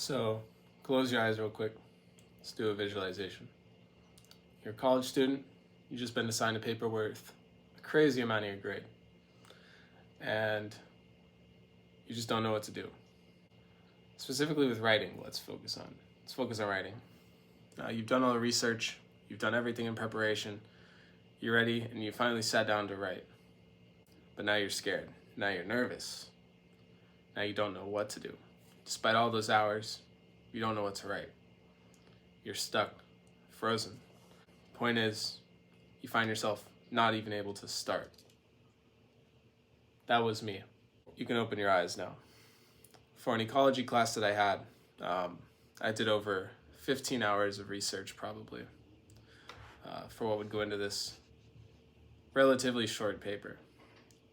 So close your eyes real quick. Let's do a visualization. You're a college student. You've just been assigned a paper worth a crazy amount of your grade. And you just don't know what to do. Specifically with writing, let's focus on writing. You've done all the research. You've done everything in preparation. You're ready, and you finally sat down to write. But now you're scared. Now you're nervous. Now you don't know what to do. Despite all those hours, you don't know what to write. You're stuck, frozen. Point is, you find yourself not even able to start. That was me. You can open your eyes now. For an ecology class that I had, I did over 15 hours of research probably for what would go into this relatively short paper.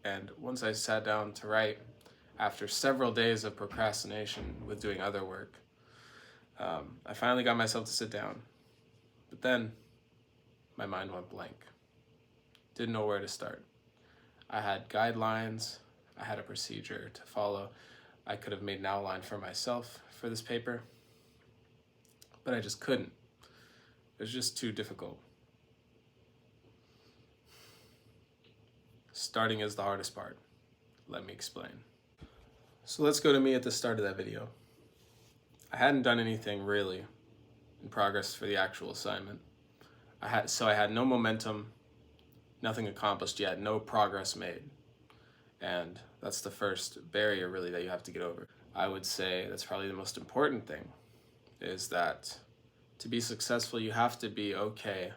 And once I sat down to write, after several days of procrastination with doing other work, I finally got myself to sit down. But then my mind went blank. Didn't know where to start. I had guidelines. I had a procedure to follow. I could have made an outline for myself for this paper, but I just couldn't. It was just too difficult. Starting is the hardest part. Let me explain. So let's go to me at the start of that video. I hadn't done anything really in progress for the actual assignment. I had no momentum, nothing accomplished yet, no progress made. And that's the first barrier really that you have to get over. I would say that's probably the most important thing, is that to be successful, you have to be okay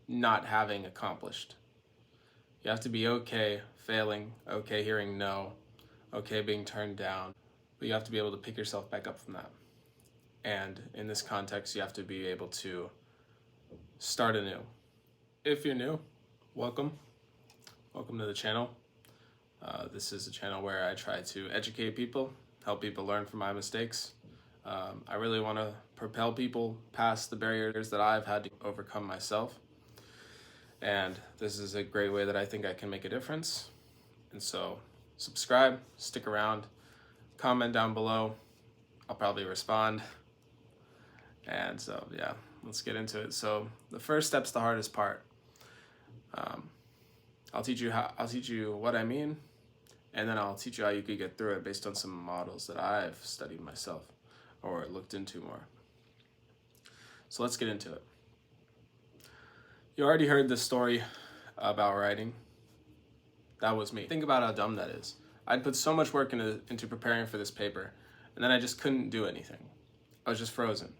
not having accomplished. You have to be okay failing, okay hearing no, okay being turned down, but you have to be able to pick yourself back up from that. And in this context, you have to be able to start anew. If you're new, welcome. Welcome to the channel. This is a channel where I try to educate people, help people learn from my mistakes. I really want to propel people past the barriers that I've had to overcome myself. And this is a great way that I think I can make a difference. And so subscribe, stick around, comment down below. I'll probably respond. And so, yeah, let's get into it. So the first step's the hardest part. I'll teach you what I mean, and then I'll teach you how you could get through it based on some models that I've studied myself or looked into more. So let's get into it. You already heard this story about writing. That was me. Think about how dumb that is. I'd put so much work into preparing for this paper, and then I just couldn't do anything. I was just frozen.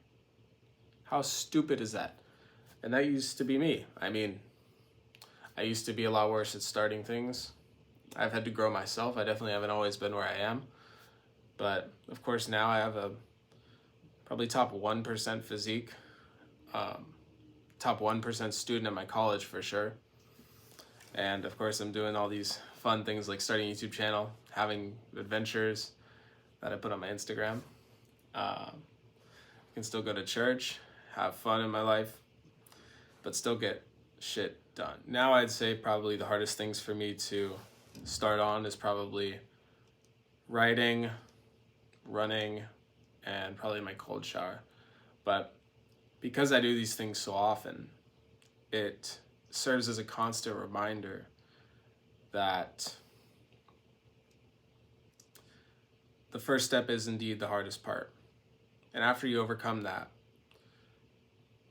How stupid is that? And that used to be me. I mean, I used to be a lot worse at starting things. I've had to grow myself. I definitely haven't always been where I am. But of course now I have a probably top 1% physique, top 1% student at my college for sure. And of course I'm doing all these fun things like starting a YouTube channel, having adventures that I put on my Instagram. I can still go to church, have fun in my life, but still get shit done. Now I'd say probably the hardest things for me to start on is probably writing, running, and probably my cold shower. But because I do these things so often, it serves as a constant reminder that the first step is indeed the hardest part. And after you overcome that,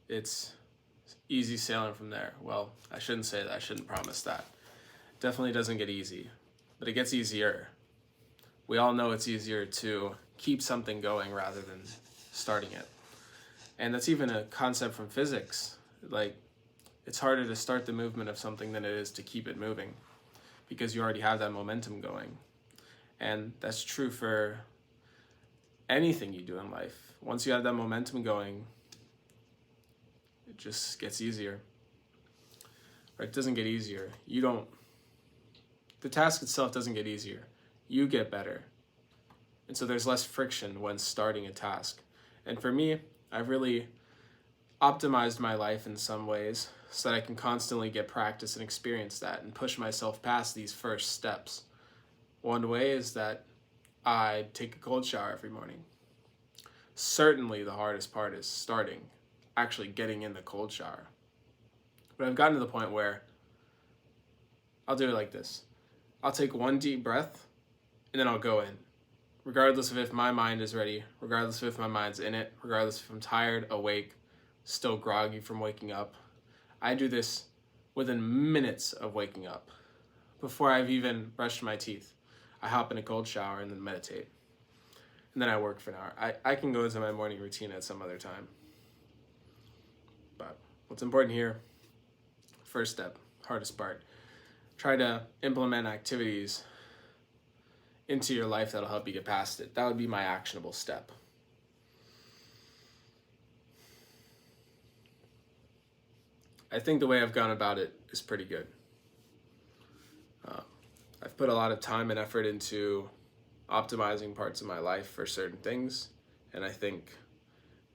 it's easy sailing from there. Well, I shouldn't say that. I shouldn't promise that. It definitely doesn't get easy, but it gets easier. We all know it's easier to keep something going rather than starting it. And that's even a concept from physics. Like, it's harder to start the movement of something than it is to keep it moving because you already have that momentum going. And that's true for anything you do in life. Once you have that momentum going, it just gets easier. Or it doesn't get easier. The task itself doesn't get easier. You get better. And so there's less friction when starting a task. And for me, I've really optimized my life in some ways so that I can constantly get practice and experience that and push myself past these first steps. One way is that I take a cold shower every morning. Certainly the hardest part is starting, actually getting in the cold shower. But I've gotten to the point where I'll do it like this. I'll take one deep breath and then I'll go in. Regardless of if my mind is ready, regardless of if my mind's in it, regardless if I'm tired, awake, still groggy from waking up. I do this within minutes of waking up. Before I've even brushed my teeth, I hop in a cold shower and then meditate. And then I work for an hour. I can go into my morning routine at some other time. But what's important here, first step, hardest part, try to implement activities into your life that'll help you get past it. That would be my actionable step. I think the way I've gone about it is pretty good. I've put a lot of time and effort into optimizing parts of my life for certain things, and I think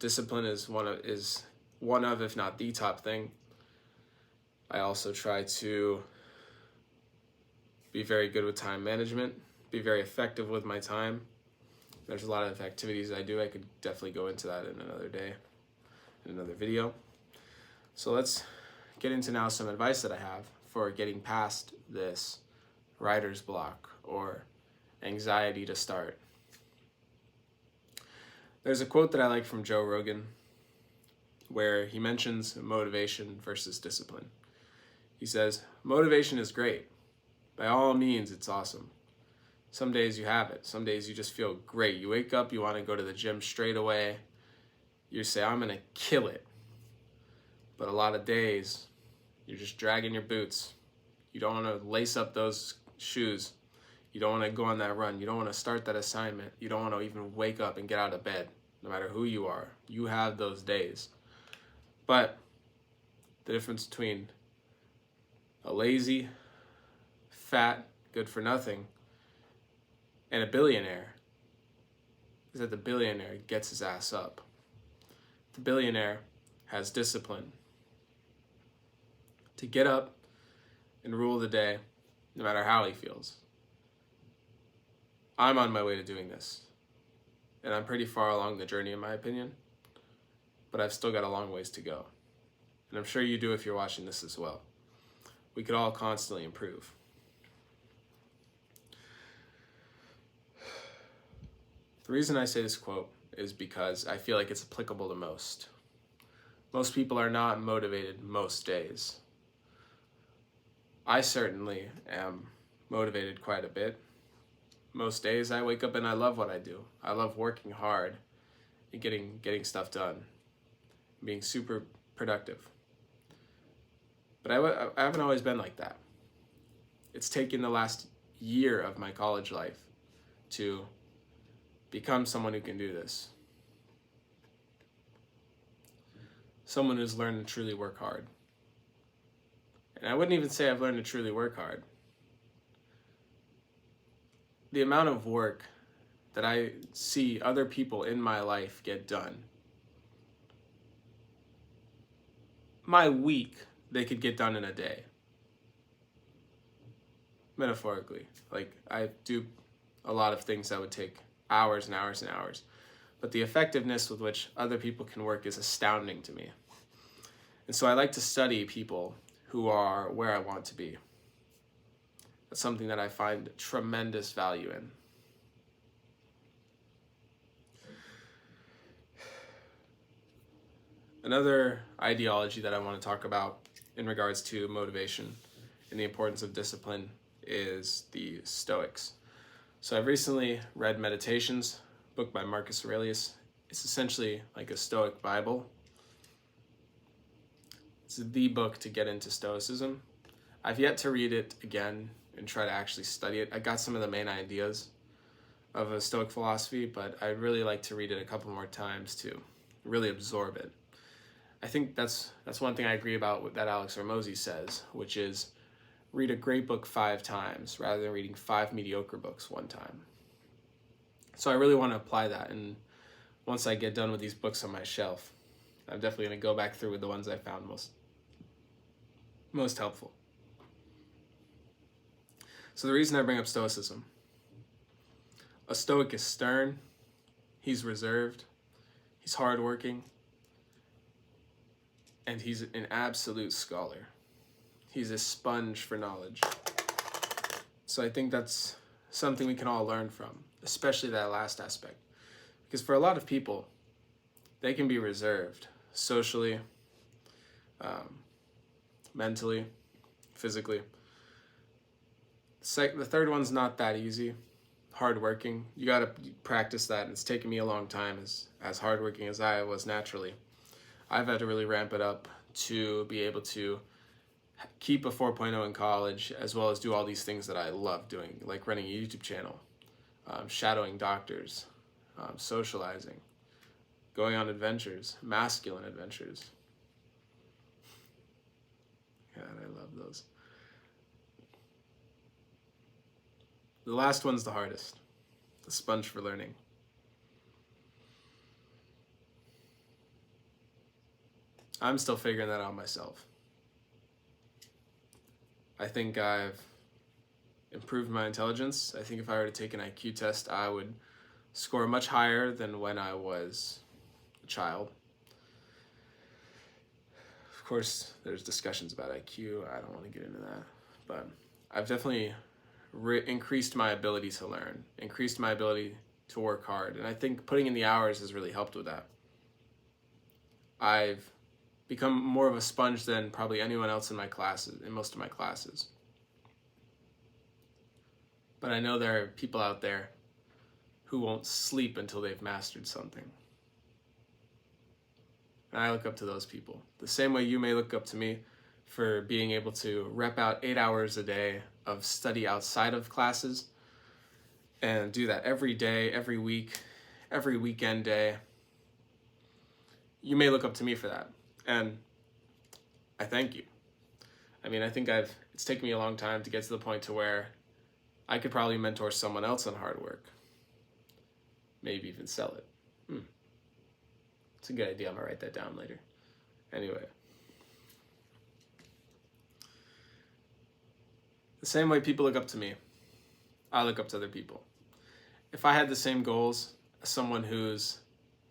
discipline is one of, if not the top thing. I also try to be very good with time management, be very effective with my time. There's a lot of activities I do. I could definitely go into that in another day, in another video. So let's get into now some advice that I have for getting past this writer's block or anxiety to start. There's a quote that I like from Joe Rogan where he mentions motivation versus discipline. He says, motivation is great. By all means, it's awesome. Some days you have it. Some days you just feel great. You wake up, you want to go to the gym straight away. You say, I'm going to kill it. But a lot of days, you're just dragging your boots. You don't want to lace up those shoes. You don't want to go on that run. You don't want to start that assignment. You don't want to even wake up and get out of bed, no matter who you are. You have those days. But the difference between a lazy, fat, good for nothing, and a billionaire is that the billionaire gets his ass up. The billionaire has discipline to get up and rule the day no matter how he feels. I'm on my way to doing this, and I'm pretty far along the journey in my opinion, but I've still got a long ways to go. And I'm sure you do if you're watching this as well. We could all constantly improve. The reason I say this quote is because I feel like it's applicable to most. Most people are not motivated most days. I certainly am motivated quite a bit. Most days I wake up and I love what I do. I love working hard and getting stuff done, being super productive. But I haven't always been like that. It's taken the last year of my college life to become someone who can do this. Someone who's learned to truly work hard. And I wouldn't even say I've learned to truly work hard. The amount of work that I see other people in my life get done, my week they could get done in a day. Metaphorically. Like, I do a lot of things that would take hours and hours and hours. But the effectiveness with which other people can work is astounding to me. And so I like to study people who are where I want to be. That's something that I find tremendous value in. Another ideology that I want to talk about in regards to motivation and the importance of discipline is the Stoics. So I've recently read Meditations, a book by Marcus Aurelius. It's essentially like a Stoic Bible. It's the book to get into Stoicism. I've yet to read it again and try to actually study it. I got some of the main ideas of a Stoic philosophy, but I'd really like to read it a couple more times to really absorb it. I think that's one thing I agree about with that Alex Hormozi says, which is read a great book 5 times rather than reading 5 mediocre books one time. So I really want to apply that, and once I get done with these books on my shelf, I'm definitely going to go back through with the ones I found most helpful. So the reason I bring up Stoicism, a Stoic is stern, he's reserved, He's hardworking, and he's an absolute scholar. He's a sponge for knowledge. So I think that's something we can all learn from, especially that last aspect. Because for a lot of people, they can be reserved socially, mentally, physically. The third one's not that easy. Hardworking. You got to practice that, and it's taken me a long time as hardworking as I was naturally. I've had to really ramp it up to be able to keep a 4.0 in college, as well as do all these things that I love doing, like running a YouTube channel, shadowing doctors, socializing, going on adventures, masculine adventures. God, I love those. The last one's the hardest, the sponge for learning. I'm still figuring that out myself. I think I've improved my intelligence. I think if I were to take an IQ test, I would score much higher than when I was a child. Of course, there's discussions about IQ. I don't want to get into that. But I've definitely increased my ability to learn, increased my ability to work hard. And I think putting in the hours has really helped with that. I've become more of a sponge than probably anyone else in my classes, in most of my classes. But I know there are people out there who won't sleep until they've mastered something. And I look up to those people. The same way you may look up to me for being able to rep out 8 hours a day of study outside of classes and do that every day, every week, every weekend day. You may look up to me for that. And I thank you. I mean, I think it's taken me a long time to get to the point to where I could probably mentor someone else on hard work. Maybe even sell it. It's a good idea. I'm gonna write that down later. Anyway. The same way people look up to me, I look up to other people. If I had the same goals as someone who's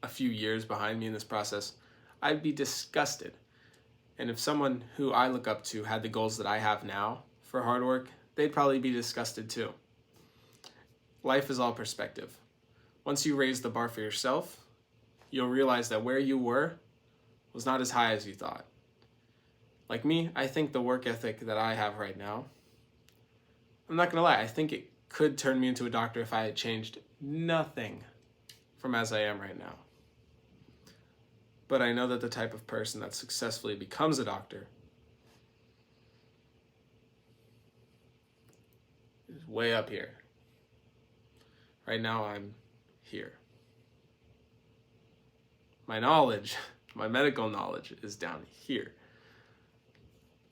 a few years behind me in this process, I'd be disgusted. And if someone who I look up to had the goals that I have now for hard work, they'd probably be disgusted too. Life is all perspective. Once you raise the bar for yourself, you'll realize that where you were was not as high as you thought. Like me, I think the work ethic that I have right now, I'm not gonna lie, I think it could turn me into a doctor if I had changed nothing from as I am right now. But I know that the type of person that successfully becomes a doctor is way up here. Right now, I'm here. My knowledge, my medical knowledge is down here.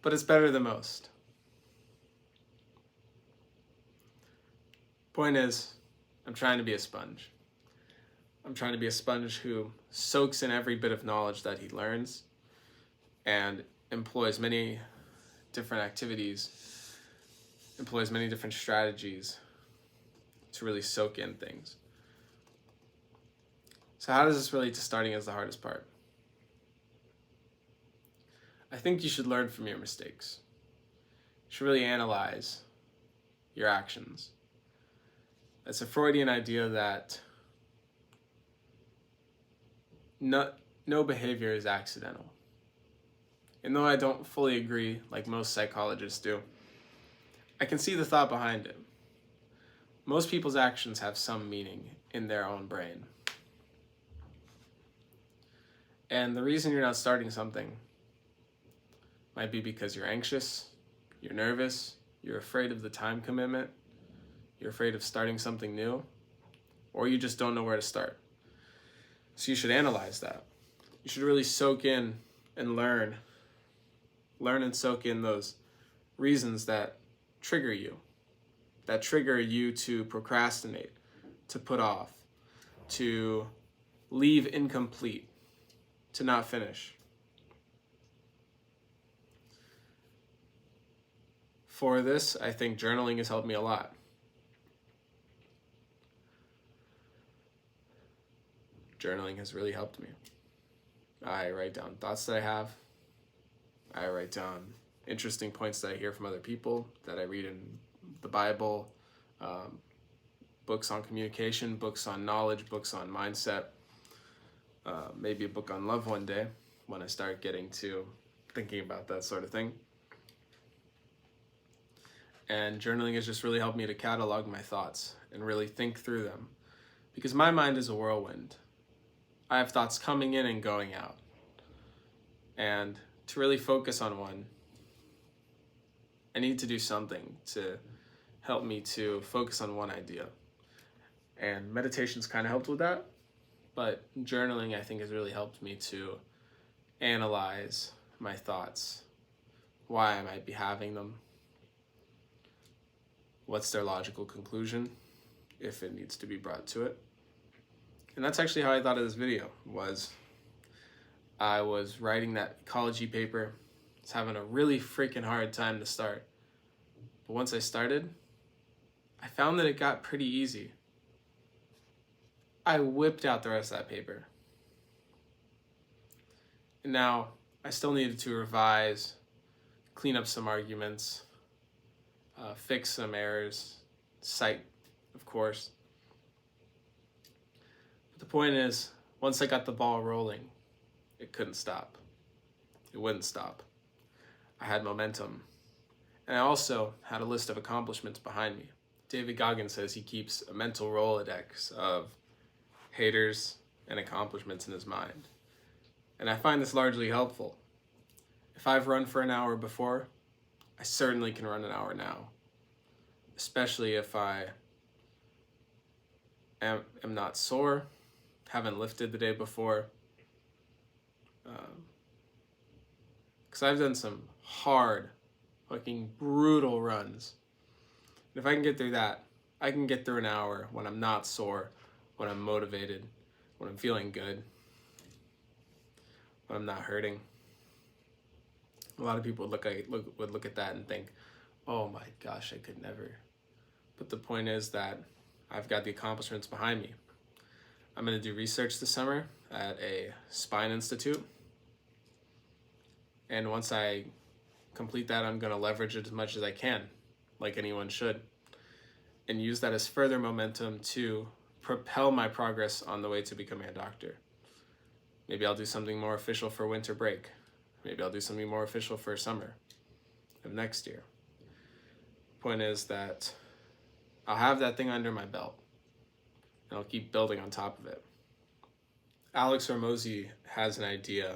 But it's better than most. Point is, I'm trying to be a sponge. I'm trying to be a sponge who soaks in every bit of knowledge that he learns and employs many different activities, employs many different strategies to really soak in things. So how does this relate to starting as the hardest part? I think you should learn from your mistakes. You should really analyze your actions. It's a Freudian idea that no behavior is accidental. And though I don't fully agree, like most psychologists do, I can see the thought behind it. Most people's actions have some meaning in their own brain. And the reason you're not starting something might be because you're anxious, you're nervous, you're afraid of the time commitment, you're afraid of starting something new, or you just don't know where to start. So you should analyze that. You should really soak in and learn and soak in those reasons that trigger you to procrastinate, to put off, to leave incomplete, to not finish. For this, I think journaling has helped me a lot. journaling has really helped me. I write down thoughts that I have. I write down interesting points that I hear from other people, that I read in the Bible, books on communication, books on knowledge, books on mindset, maybe a book on love one day when I start getting to thinking about that sort of thing. And journaling has just really helped me to catalog my thoughts and really think through them, because my mind is a whirlwind. I have thoughts coming in and going out. And to really focus on one, I need to do something to help me to focus on one idea. And meditation's kind of helped with that, but journaling, I think, has really helped me to analyze my thoughts, why I might be having them, what's their logical conclusion, if it needs to be brought to it. And that's actually how I thought of this video. I was writing that ecology paper. I was having a really freaking hard time to start. But once I started, I found that it got pretty easy. I whipped out the rest of that paper. And now I still needed to revise, clean up some arguments, fix some errors, cite, of course. But the point is, once I got the ball rolling, it couldn't stop. It wouldn't stop. I had momentum. And I also had a list of accomplishments behind me. David Goggins says he keeps a mental Rolodex of haters and accomplishments in his mind. And I find this largely helpful. If I've run for an hour before, I certainly can run an hour now. Especially if I am not sore, haven't lifted the day before. Because I've done some hard, fucking brutal runs. And if I can get through that, I can get through an hour when I'm not sore, when I'm motivated, when I'm feeling good, when I'm not hurting. A lot of people would look at that and think, oh my gosh, I could never. But the point is that I've got the accomplishments behind me. I'm going to do research this summer at a spine institute. And once I complete that, I'm going to leverage it as much as I can, like anyone should, and use that as further momentum to propel my progress on the way to becoming a doctor. Maybe I'll do something more official for winter break. Maybe I'll do something more official for summer of next year. Point is that I'll have that thing under my belt, and I'll keep building on top of it. Alex Hormozi has an idea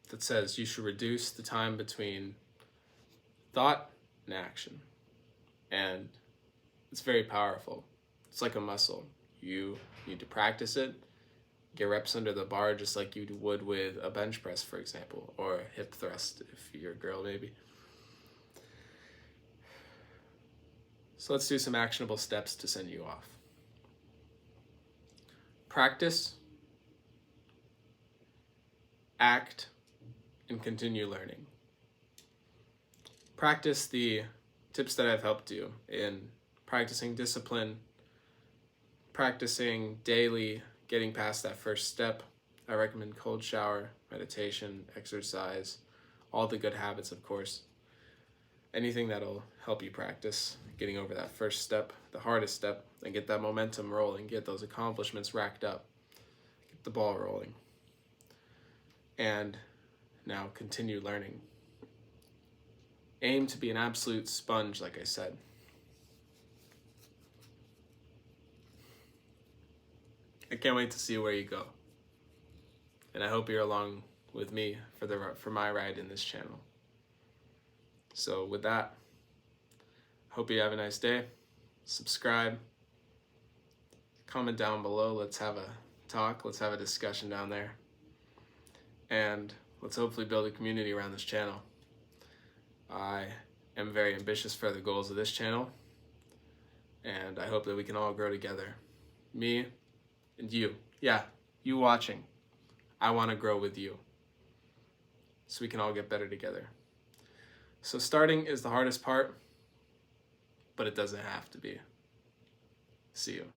that says you should reduce the time between thought and action. And it's very powerful. It's like a muscle. You need to practice it, get reps under the bar just like you would with a bench press, for example, or hip thrust if you're a girl, maybe. So let's do some actionable steps to send you off. Practice, act, and continue learning. Practice the tips that I've helped you in practicing discipline, practicing daily, getting past that first step. I recommend cold shower, meditation, exercise, all the good habits, of course. Anything that'll help you practice getting over that first step, the hardest step, and get that momentum rolling, get those accomplishments racked up, get the ball rolling. And now continue learning. Aim to be an absolute sponge, like I said. I can't wait to see where you go. And I hope you're along with me for my ride in this channel. So with that, hope you have a nice day. Subscribe. Comment down below. Let's have a talk. Let's have a discussion down there. And let's hopefully build a community around this channel. I am very ambitious for the goals of this channel. And I hope that we can all grow together. Me and you. Yeah, you watching. I want to grow with you. So we can all get better together. So starting is the hardest part, but it doesn't have to be. See you.